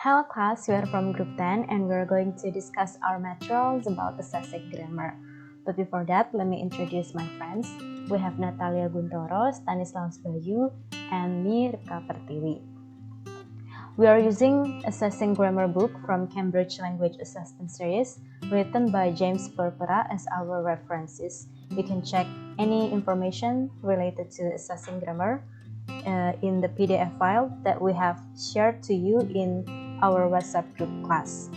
Hello class, we are from Group 10 and we're going to discuss our materials about assessing grammar. But before that, let me introduce my friends. We have Natalia Guntoro, Stanislaus Bayu, and me, Ribka. We are using Assessing Grammar book from Cambridge Language Assessment Series, written by James Purpura as our references. You can check any information related to assessing grammar in the PDF file that we have shared to you in our WhatsApp group class.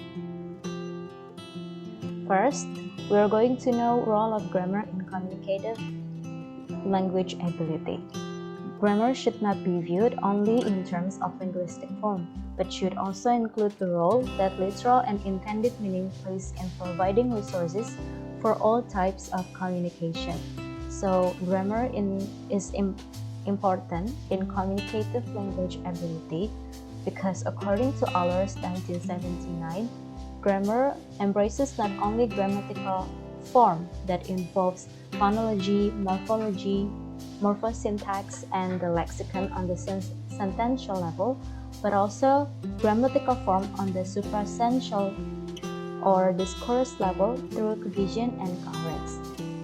First, we are going to know role of grammar in communicative language ability. Grammar should not be viewed only in terms of linguistic form, but should also include the role that literal and intended meaning plays in providing resources for all types of communication. So, grammar is important in communicative language ability because according to Allers 1979, grammar embraces not only grammatical form that involves phonology, morphology, morphosyntax, and the lexicon on the sentential level, but also grammatical form on the suprasential or discourse level through cohesion and coherence.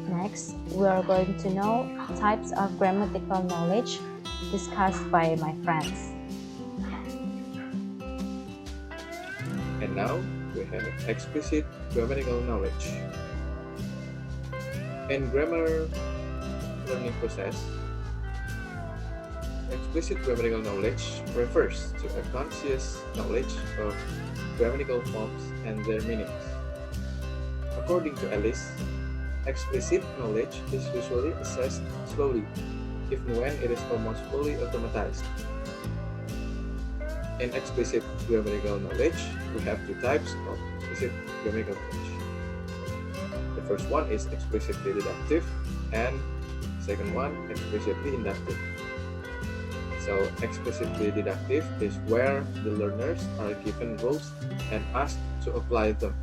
Next, we are going to know types of grammatical knowledge discussed by my friends. And now we have explicit grammatical knowledge. In grammar learning process, explicit grammatical knowledge refers to a conscious knowledge of grammatical forms and their meanings. According to Alice, explicit knowledge is usually assessed slowly, even when it is almost fully automatized. In explicit grammatical knowledge, we have two types of explicit grammatical knowledge. The first one is explicitly deductive, and the second one explicitly inductive. So, explicitly deductive is where the learners are given rules and asked to apply them.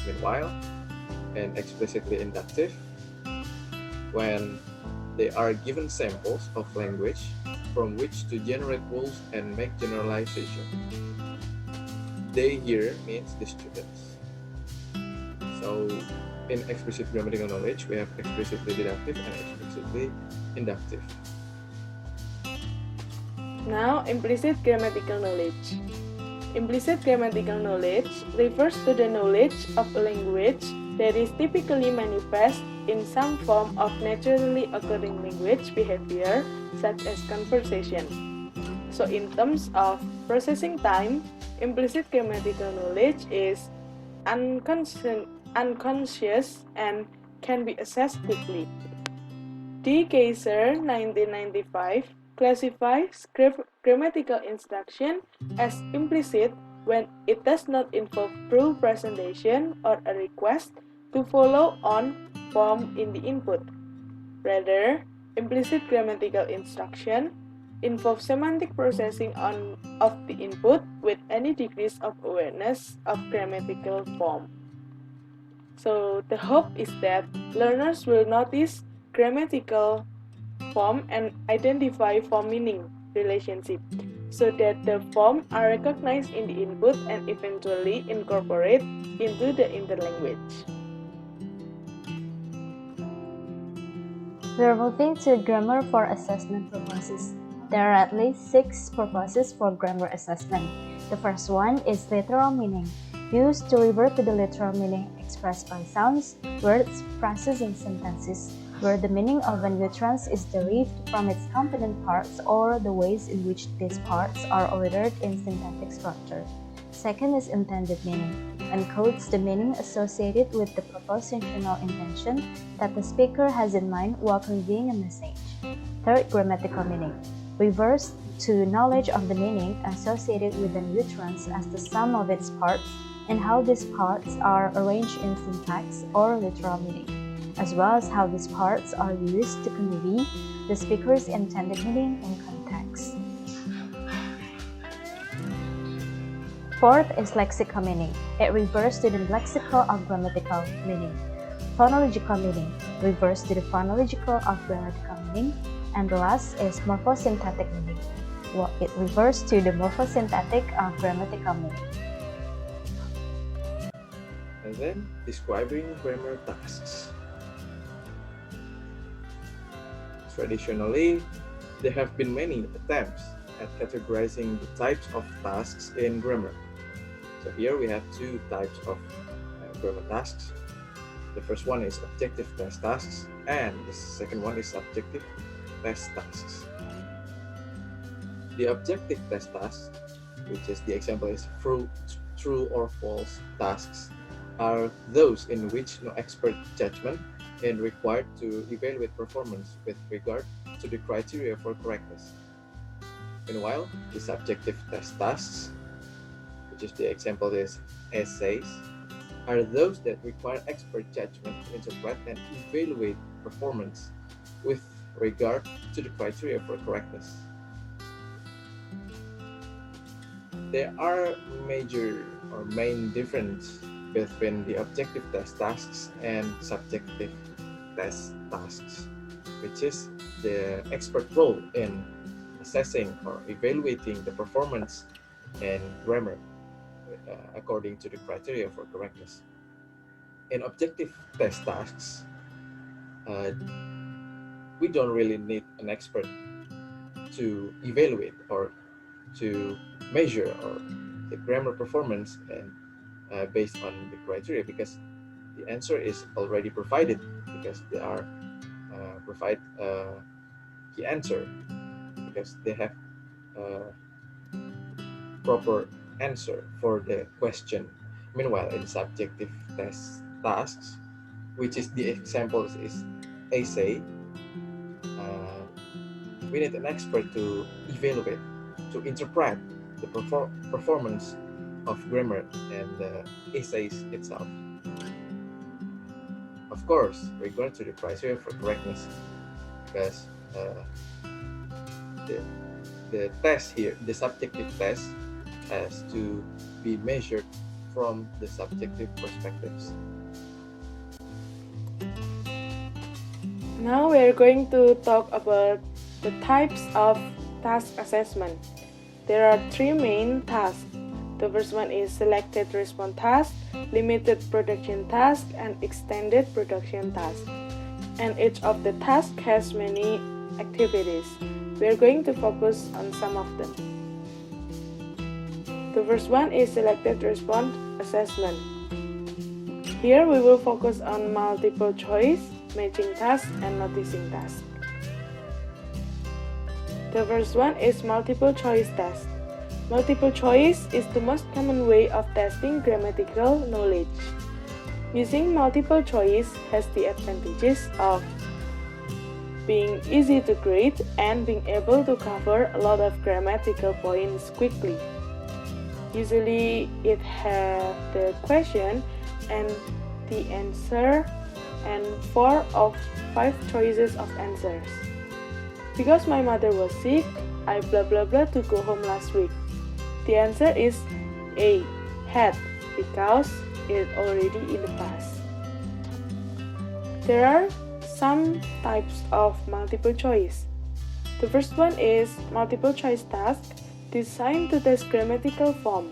Meanwhile, in explicitly inductive, when they are given samples of language from which to generate rules and make generalization. They here means the students. So in explicit grammatical knowledge, we have explicitly deductive and explicitly inductive. Now, implicit grammatical knowledge. Implicit grammatical knowledge refers to the knowledge of a language that is typically manifest in some form of naturally occurring language behavior, such as conversation. So in terms of processing time, implicit grammatical knowledge is unconscious and can be assessed quickly. D. Kaiser, 1995, classifies grammatical instruction as implicit when it does not involve true presentation or a request to follow on form in the input. Rather, implicit grammatical instruction involves semantic processing of the input with any degrees of awareness of grammatical form. So the hope is that learners will notice grammatical form and identify form meaning relationship so that the form are recognized in the input and eventually incorporate into the interlanguage. We are moving to grammar for assessment purposes. There are at least 6 purposes for grammar assessment. The first one is literal meaning, used to revert to the literal meaning expressed by sounds, words, phrases, and sentences, where the meaning of an utterance is derived from its component parts or the ways in which these parts are ordered in syntactic structure. Second is intended meaning, encodes the meaning associated with the propositional intention that the speaker has in mind while conveying a message. Third, grammatical meaning, refers to knowledge of the meaning associated with an utterance as the sum of its parts and how these parts are arranged in syntax or literal meaning, as well as how these parts are used to convey the speaker's intended meaning in context. Fourth is lexical meaning. It refers to the lexical of grammatical meaning. Phonological meaning refers to the phonological of grammatical meaning. And the last is morphosyntactic meaning, it refers to the morphosyntactic grammatical meaning. And then describing grammar tasks. Traditionally, there have been many attempts at categorizing the types of tasks in grammar. So here we have two types of grammar tasks. The first one is objective test tasks, and the second one is subjective test tasks. The objective test tasks, which is the example is true or false tasks, are those in which no expert judgment is required to evaluate performance with regard to the criteria for correctness. Meanwhile, the subjective test tasks, which is the example is essays, are those that require expert judgment to interpret and evaluate performance with regard to the criteria for correctness. There are major or main difference between the objective test tasks and subjective test tasks, which is the expert role in assessing or evaluating the performance in grammar according to the criteria for correctness. In objective test tasks, we don't really need an expert to evaluate or to measure or the grammar performance and based on the criteria, because the answer is already provided, because they are provide the answer because they have proper answer for the question. Meanwhile, in subjective test tasks, which is the example is essay, we need an expert to evaluate, to interpret the performance of grammar and the essays itself. Of course, regard to the criteria for correctness, because the test here, the subjective test, has to be measured from the subjective perspectives. Now we are going to talk about the types of task assessment. There are three main tasks. The first one is selected response task, limited production task, and extended production task. And each of the tasks has many activities. We are going to focus on some of them. The first one is selected response assessment. Here we will focus on multiple choice, matching task, and noticing task. The first one is multiple choice test. Multiple choice is the most common way of testing grammatical knowledge. Using multiple choice has the advantages of being easy to grade and being able to cover a lot of grammatical points quickly. Usually it has the question and the answer and 4 of 5 choices of answers. Because my mother was sick, I blah blah blah to go home last week. The answer is A, had, because it already in the past. There are some types of multiple choice. The first one is multiple choice task designed to test grammatical form,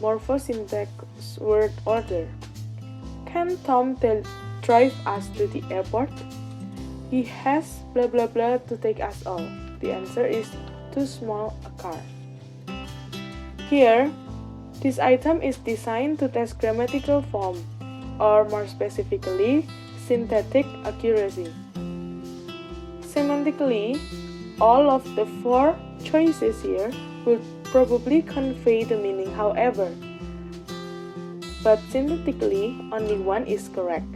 morphosyntax, word order. Can Tom drive us to the airport? He has blah blah blah to take us all. The answer is too small a car. Here, this item is designed to test grammatical form, or more specifically, syntactic accuracy. Semantically, all of the 4 choices here will probably convey the meaning, however, but syntactically, only one is correct.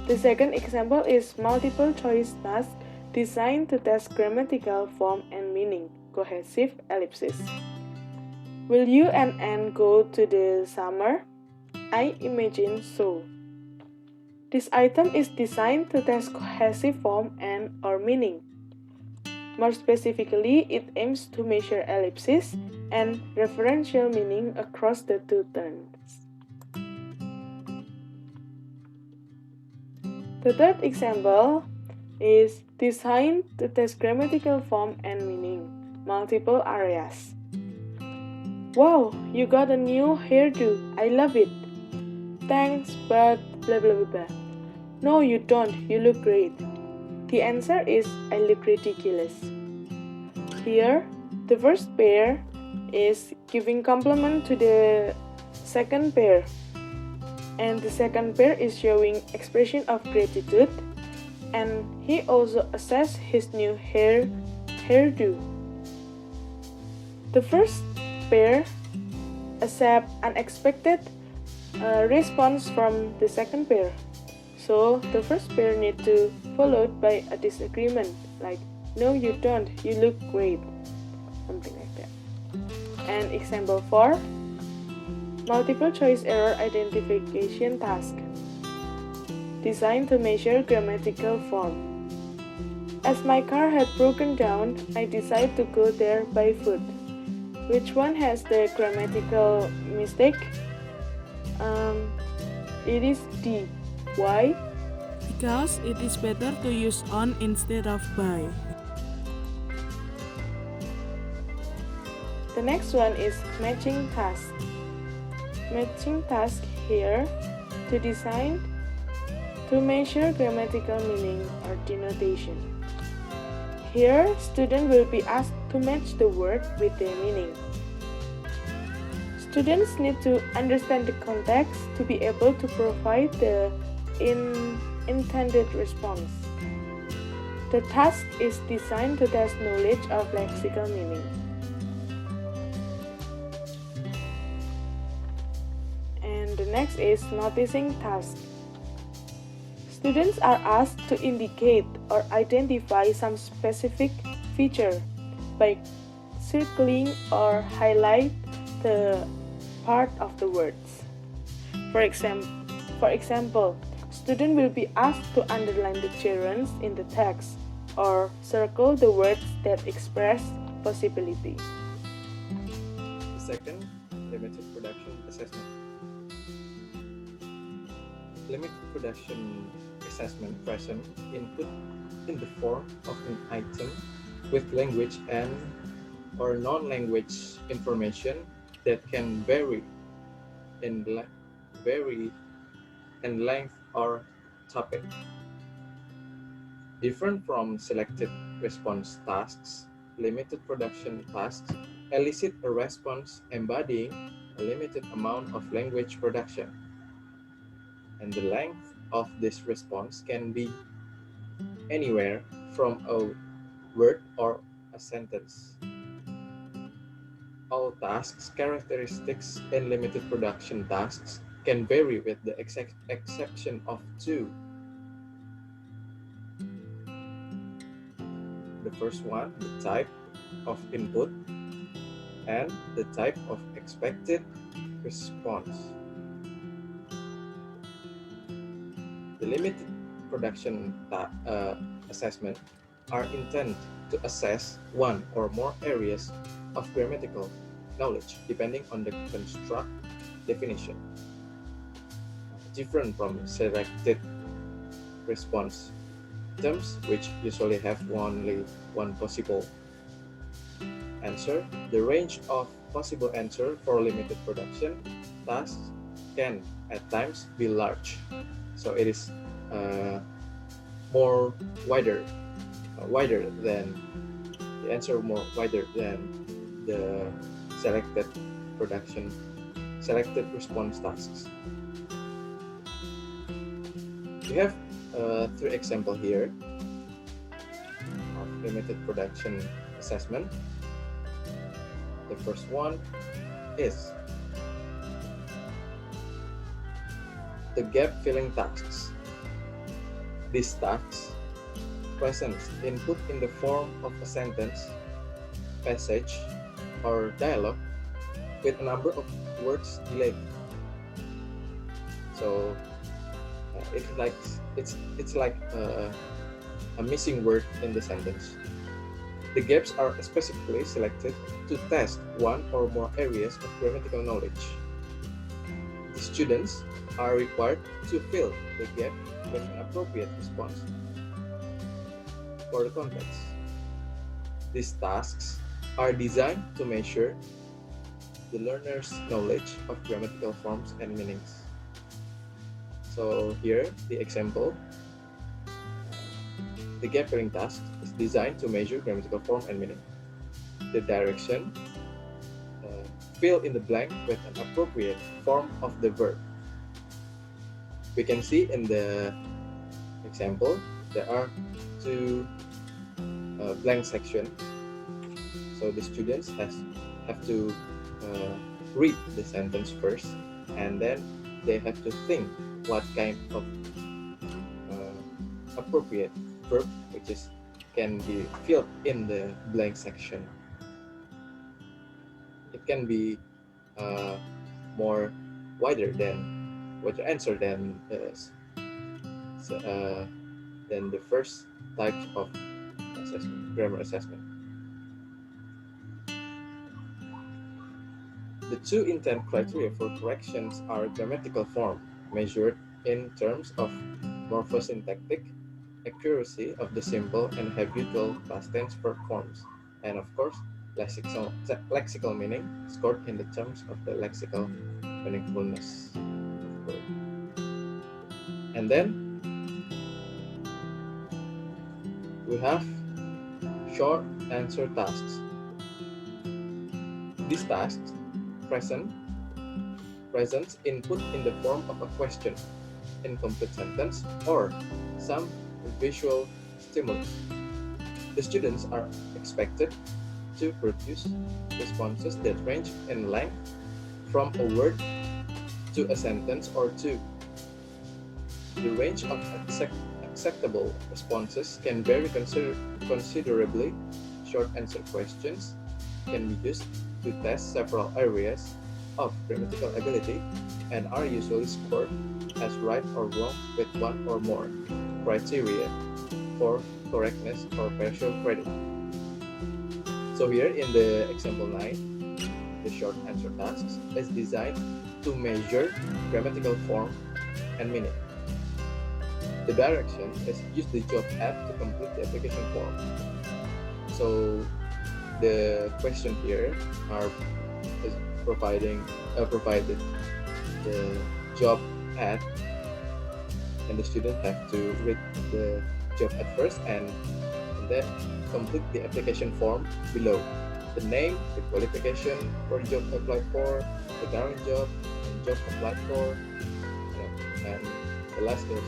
The second example is multiple choice task designed to test grammatical form and meaning, cohesive ellipsis. Will you and Anne go to the summer? I imagine so. This item is designed to test cohesive form and or meaning. More specifically, it aims to measure ellipsis and referential meaning across the 2 terms. The third example is designed to test grammatical form and meaning. multiple areas. Wow, you got a new hairdo. I love it. Thanks, but blah blah blah blah. No, you don't. You look great. The answer is I look ridiculous. Here, the first pair is giving compliment to the second pair. And the second pair is showing expression of gratitude, and he also assessed his new hairdo. The first pair accept unexpected response from the second pair. So the first pair need to followed by a disagreement like no you don't, you look great, something like that. And example 4, multiple choice error identification task, designed to measure grammatical form. As my car had broken down, I decided to go there by foot. Which one has the grammatical mistake? It is D. Why? Because it is better to use on instead of by. The next one is matching task. Matching task here to design to measure grammatical meaning or denotation. Here, student will be asked to match the word with their meaning. Students need to understand the context to be able to provide the intended response. The task is designed to test knowledge of lexical meaning. And the next is noticing task. Students are asked to indicate or identify some specific feature by circling or highlight the part of the words. For example, student will be asked to underline the gerunds in the text or circle the words that express possibility. Second, limited production assessment. Limited production assessment present input in the form of an item with language and or non-language information that can vary in length or topic. Different from selected response tasks, limited production tasks elicit a response embodying a limited amount of language production, and the length of this response can be anywhere from a word or a sentence. All tasks, characteristics, and limited production tasks can vary with the exception of two. The first one, the type of input, and the type of expected response. The limited production assessment are intended to assess one or more areas of grammatical knowledge depending on the construct definition. Different from selected response terms, which usually have only one possible answer, the range of possible answer for limited production tasks can at times be large. So it is more wider than the answer more wider than the selected response tasks. We have 3 examples here of limited production assessment. The first one is the gap filling tasks. These tasks present input in the form of a sentence, passage, or dialogue with a number of words delayed. So it's like a missing word in the sentence. The gaps are specifically selected to test one or more areas of grammatical knowledge. The students are required to fill the gap with an appropriate response for the context. These tasks are designed to measure the learner's knowledge of grammatical forms and meanings. So here, the example, the gap filling task is designed to measure grammatical form and meaning. The direction, fill in the blank with an appropriate form of the verb. We can see in the example, there are two blank sections. So the students have to read the sentence first, and then they have to think what kind of appropriate verb which can be filled in the blank section. It can be more wider than what your answer than the first type of assessment, grammar assessment. The two intent criteria for corrections are grammatical form, measured in terms of morphosyntactic accuracy of the simple and habitual past tense verb forms, and of course, lexical meaning scored in the terms of the lexical meaningfulness of verb. And then we have short answer tasks. These tasks presents input in the form of a question, incomplete sentence, or some visual stimulus. The students are expected to produce responses that range in length from a word to a sentence or two. The range of acceptable responses can vary considerably. Short answer questions can be used to test several areas of grammatical ability and are usually scored as right or wrong with one or more criteria for correctness or partial credit. So here in the example 9, the short answer tasks is designed to measure grammatical form and meaning. The direction is use the job app to complete the application form. So the question here is provided the job ad, and the student have to read the job ad first and then complete the application form below. The name, the qualification for job applied for, the current job and job applied for, and the last is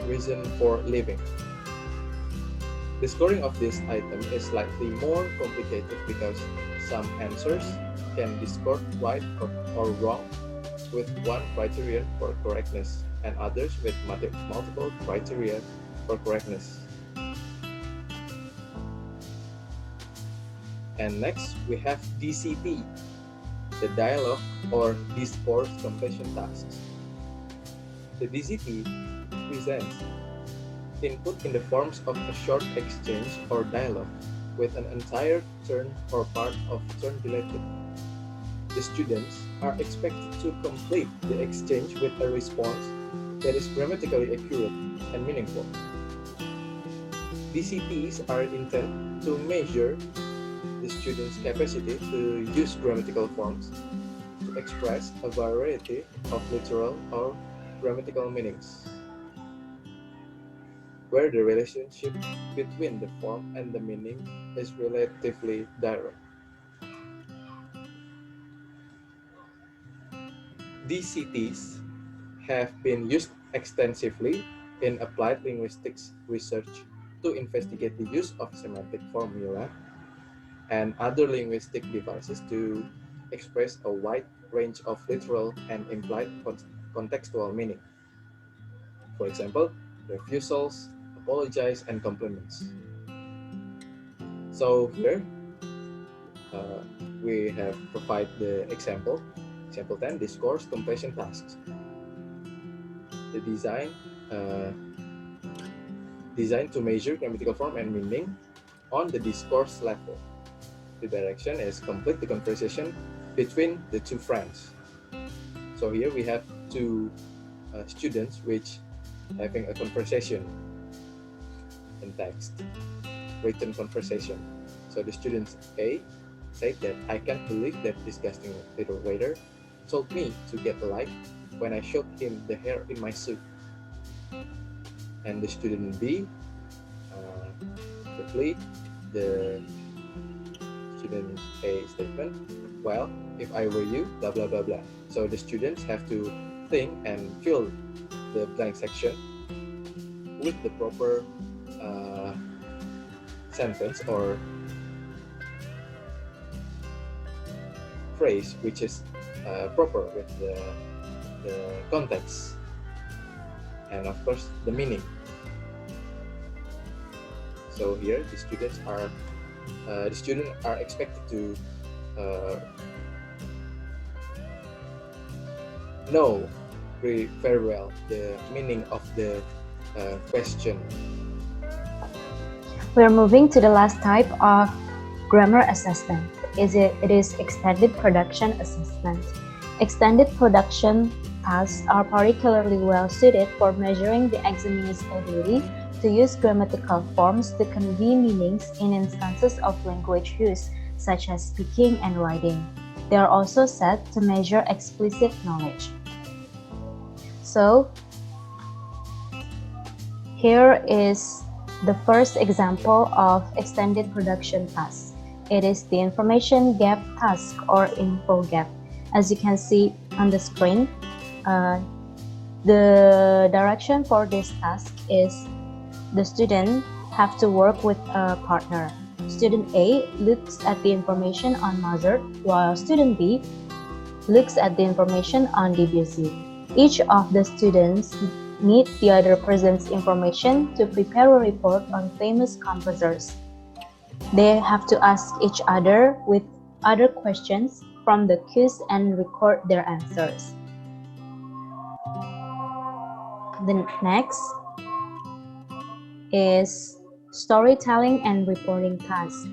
reason for leaving. The scoring of this item is slightly more complicated because some answers can be scored right or wrong with one criterion for correctness and others with multiple criteria for correctness. And next we have DCT, the dialogue or discourse completion tasks. The DCT presents input in the forms of a short exchange or dialogue with an entire turn or part of turn deleted. The students are expected to complete the exchange with a response that is grammatically accurate and meaningful. DCTs are intended to measure the students' capacity to use grammatical forms to express a variety of literal or grammatical meanings, where the relationship between the form and the meaning is relatively direct. DCTs have been used extensively in applied linguistics research to investigate the use of semantic formula and other linguistic devices to express a wide range of literal and implied contextual meaning. For example, refusals, apologize, and compliments. So here we have provided the example 10, discourse completion tasks. The designed to measure grammatical form and meaning on the discourse level. The direction is complete the conversation between the two friends. So here we have two students which having a conversation in text, written conversation. So the student A said that I can't believe that disgusting little waiter told me to get a light when I showed him the hair in my soup. And the student B replied the student A statement, well, if I were you, blah blah blah blah. So the students have to think and fill the blank section with the proper sentence or phrase which is proper with the context and of course the meaning. So here the students are expected to know very well the meaning of the question. We're moving to the last type of grammar assessment. It is extended production assessment. Extended production tasks are particularly well suited for measuring the examiner's ability to use grammatical forms to convey meanings in instances of language use, such as speaking and writing. They are also set to measure explicit knowledge. So, here is the first example of extended production task. It is the information gap task or info gap. As you can see on the screen, the direction for this task is the student have to work with a partner. Student A looks at the information on Mozart, while student B looks at the information on Debussy. Each of the students need the other person's information to prepare a report on famous composers. They have to ask each other with other questions from the quiz and record their answers. The next is storytelling and reporting task.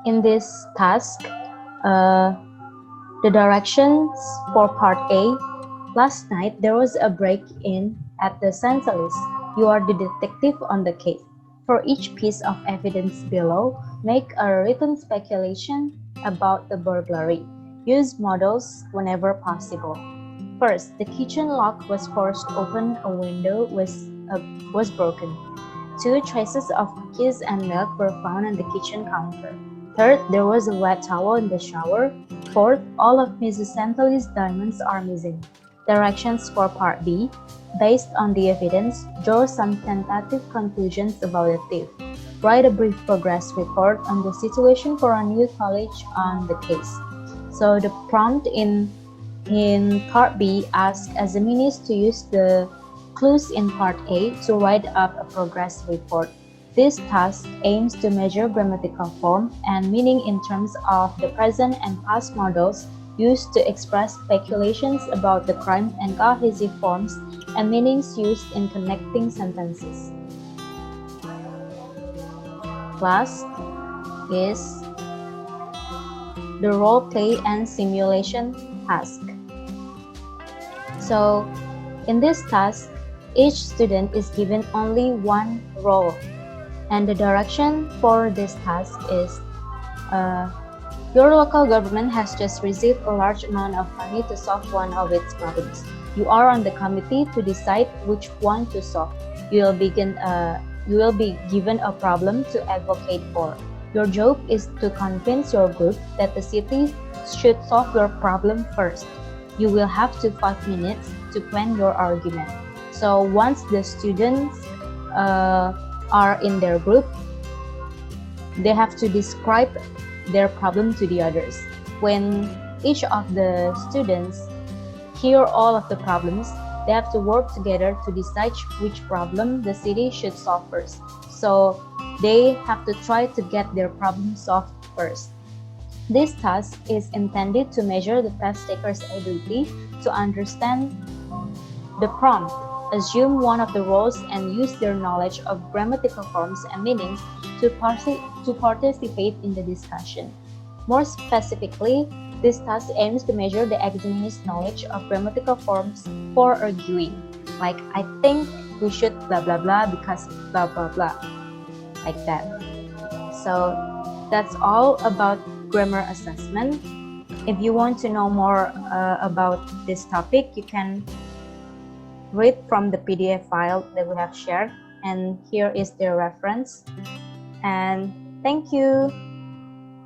In this task, the directions for part A. Last night, there was a break-in at the Centralis. You are the detective on the case. For each piece of evidence below, make a written speculation about the burglary. Use models whenever possible. First, the kitchen lock was forced open, a window was broken. 2 traces of cookies and milk were found on the kitchen counter. Third, there was a wet towel in the shower. Fourth, all of Mrs. Centralis's diamonds are missing. Directions for part B. Based on the evidence, draw some tentative conclusions about the thief. Write a brief progress report on the situation for a new college on the case. So the prompt in part B asks examiners to use the clues in part A to write up a progress report. This task aims to measure grammatical form and meaning in terms of the present and past models used to express speculations about the crime and cohesive forms and meanings used in connecting sentences. Last is the role play and simulation task. So, in this task, each student is given only one role, and the direction for this task is your local government has just received a large amount of money to solve one of its problems. You are on the committee to decide which one to solve. You will be given a problem to advocate for. Your job is to convince your group that the city should solve your problem first. You will have 5 minutes to plan your argument. So once the students are in their group, they have to describe their problem to the others. When each of the students hear all of the problems, they have to work together to decide which problem the city should solve first. So they have to try to get their problem solved first. This task is intended to measure the test taker's ability to understand the prompt, assume one of the roles, and use their knowledge of grammatical forms and meanings to participate in the discussion. More specifically, this task aims to measure the examiner's knowledge of grammatical forms for arguing. Like, I think we should blah blah blah because blah blah blah. Like that. So that's all about grammar assessment. If you want to know more about this topic, you can read from the PDF file that we have shared, and here is the reference. And thank you.